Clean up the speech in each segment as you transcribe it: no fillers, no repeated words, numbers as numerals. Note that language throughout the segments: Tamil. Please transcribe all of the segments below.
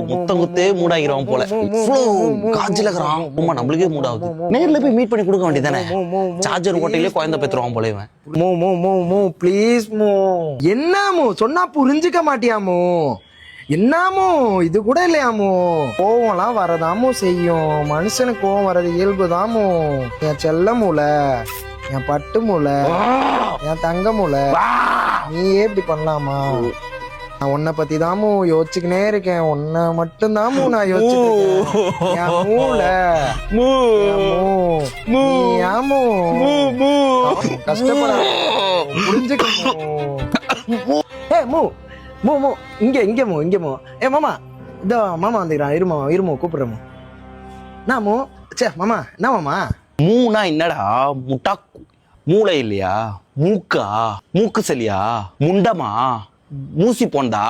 முத்தம் குத்தே மூடாகிறோம் போல காஞ்சிலக்கிறான் நம்மளுக்கே மூடாகுது. நேர்ல போய் மீட் பண்ணி கொடுக்க வேண்டியதானே? சார்ஜர் கோட்டையிலே குழந்தை பெற்றுருவான் போல இவன். ப்ளீஸ் மோ. என்னமோ சொன்னா புரிஞ்சுக்க மாட்டியாமோ? என்னமோ இது கூட இல்லையாமோ? கோவம்லாம் வரதாமோ செய்யும். மனுஷனுக்கு கோவம் வர்றது இயல்புதாமோ. என் செல்ல மூல, என் பட்டு மூல, என் தங்க மூல, நீயே இப்படி பண்ணலாமா? நான் உன்னை பத்தி தாமோ யோசிச்சுக்கினே இருக்கேன். உன்னை மட்டும்தாமோ நான் யோசிச்சுக்கேன். என் மூல ஆமோ கஷ்டப்பட புரிஞ்சுக்கோ. ஏ மூ மூ மூ இங்க மோ. ஏ மாமா, இதோ மாமா வந்துக்கிறான். இருமோ கூப்பிடுறமோ. நான் மூ சே மாமா. என்ன மாமா? மூனா என்னடா? முட்டா மூளை இல்லையா? மூக்கா? மூக்கு சலியா? முண்டமா? மூசி போண்டா?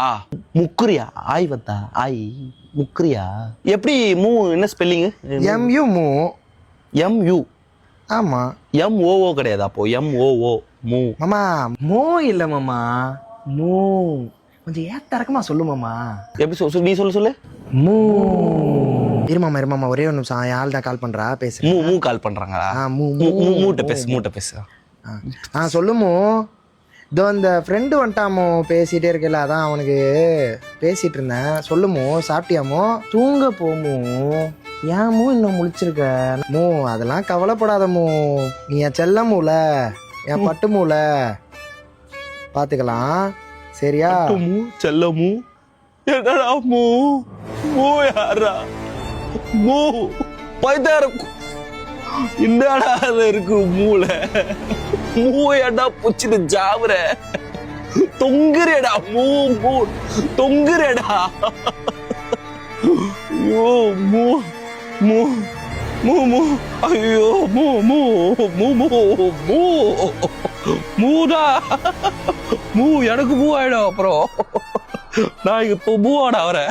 முக்குரியா? ஆய் வந்தா ஆய் முக்குரியா? எப்படி மூ என்ன ஸ்பெல்லிங்? MU மூ. MU? ஆமா. MOO கிடையாது. அப்போ MOO மூ. மாமா மோ இல்ல மாமா, மூ. கொஞ்சம் ஏத்தரக்கமா சொல்லு மாமா. எப்படி நீ சொல்லு. மூ. இருமாமா ஒரே ஒரு நிமிஷம். ஆள் தான் கால் பண்றா, பேசு. மூ கால் பண்றாங்களா? மூட்ட பேசு. சொல்லுமோ. இதோ இந்த ஃப்ரெண்டு வந்துட்டாமோ, பேசிட்டே இருக்கல, அதான் அவனுக்கு பேசிட்டு இருந்தேன். சொல்லுமோ, சாப்பிட்டியாமோ? தூங்க போமோ. ஏமோ இன்னும் முழிச்சிருக்க? மோ அதெல்லாம் கவலைப்படாதமோ. நீ என் செல்ல மூல, என் பட்டு மூல, பாத்துக்கலாம் சரியா? செல்லமு என்னடா மூ? மூ யாரா? மூ பைத்தாரம் என்னடா இருக்கு மூல? மூயடா புச்சிட்டு ஜாவுற தொங்குறடா. மூ தொங்குறடா. ஐயோ மூ மூ மூ மூ ஐயோ மூ மூ மூ மூ மூ மூடா. மூ எனக்கு மூ ஆயிடும். அப்புறம் நான் இப்போ மூவாடா அவரை